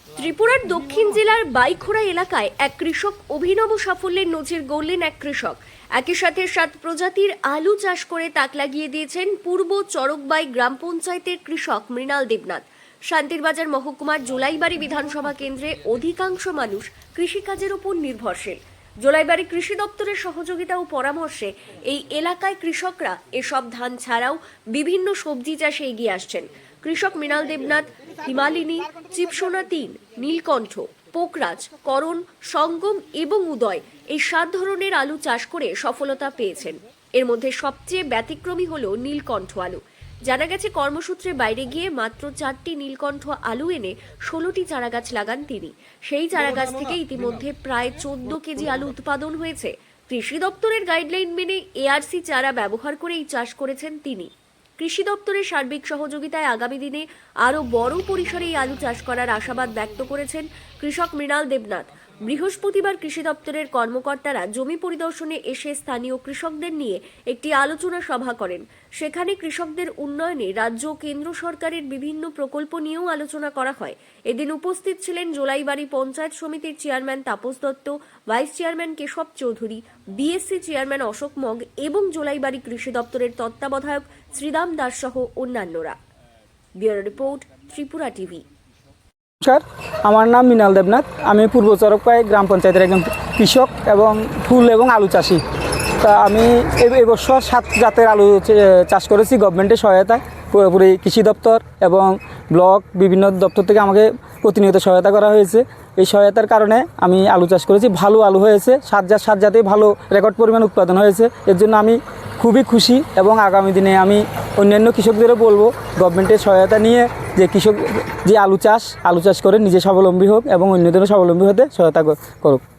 ত্রিপুরার দক্ষিণ জেলার বাইখোড়া এলাকায় এক কৃষক অভিনব সাফল্যের নজির গড়লেন এক কৃষক। একই সাথে 7 প্রজাতির আলু চাষ করে তাক লাগিয়ে দিয়েছেন পূর্ব চরকবাই গ্রাম পঞ্চায়েতের কৃষক মৃণাল দেবনাথ। শান্তিরবাজার মহকুমার জোলাইবাড়ি বিধানসভা কেন্দ্রে অধিকাংশ মানুষ কৃষিকাজের উপর নির্ভরশীল। জোলাইবাড়ি কৃষি দপ্তরের সহযোগিতা ও পরামর্শে এই এলাকায় কৃষকরা এসব ধান ছাড়াও বিভিন্ন সবজি চাষে এগিয়ে আসছেন। কৃষক মৃণাল দেবনাথ হিমালিনী, চিপসোনা 3, নীলকণ্ঠ, পোকরাজ, করণ, সঙ্গম এবং উদয় এই 7 ধরনের আলু চাষ করে সফলতা পেয়েছেন। এর মধ্যে সবচেয়ে ব্যতিক্রমী হলো নীলকণ্ঠ আলু। জানা গেছে কর্মসূত্রে বাইরে গিয়ে মাত্র 4টি নীলকণ্ঠ আলু এনে 16টি চারাগাছ লাগান তিনি। সেই চারাগাছ থেকে ইতিমধ্যে প্রায় 14 কেজি আলু উৎপাদন হয়েছে। কৃষি দপ্তরের গাইডলাইন মেনে এআরসি চারা ব্যবহার করে এই চাষ করেছেন তিনি। কৃষি দপ্তরের সার্বিক সহযোগিতায় আগামী দিনে আরও বড় পরিসরে এই আলু চাষ করার আশাবাদ ব্যক্ত করেছেন কৃষক মৃণাল দেবনাথ। বৃহস্পতিবার কৃষি দপ্তরের কর্মকর্তারা জমি পরিদর্শনে এসে স্থানীয় কৃষকদের নিয়ে একটি আলোচনা সভা করেন। সেখানে কৃষকদের উন্নয়নে রাজ্য ও কেন্দ্র সরকারের বিভিন্ন প্রকল্প নিয়েও আলোচনা করা হয়। এদিন উপস্থিত ছিলেন জোলাইবাড়ি পঞ্চায়েত সমিতির chairman Tapas Dutta, vice chairman Keshab Chowdhury, BSC chairman Ashok Mog এবং জোলাইবাড়ি কৃষি দপ্তরের তত্ত্বাবধায়ক শ্রীরাম দাস সহ অন্যান্যরা। Bureau report, Tripura TV. নমস্কার, আমার নাম মৃণাল দেবনাথ। আমি পূর্ব চরকপাই গ্রাম পঞ্চায়েতের একজন কৃষক এবং ফুল এবং আলু চাষি। তা আমি এবছর 7 জাতের আলু চাষ করেছি গভর্নমেন্টের সহায়তায়। পুরোপুরি কৃষি দপ্তর এবং ব্লক বিভিন্ন দপ্তর থেকে আমাকে প্রতিনিয়ত সহায়তা করা হয়েছে। এই সহায়তার কারণে আমি আলু চাষ করেছি, ভালো আলু হয়েছে। 7 জাতে ভালো রেকর্ড পরিমাণ উৎপাদন হয়েছে। এর জন্য আমি খুবই খুশি এবং আগামী দিনে আমি অন্যান্য কৃষকদেরও বলবো গভর্নমেন্টের সহায়তা নিয়ে যে কৃষক যে আলু চাষ করে নিজে স্বাবলম্বী হোক এবং অন্যদেরও স্বাবলম্বী হতে সহায়তা করুক।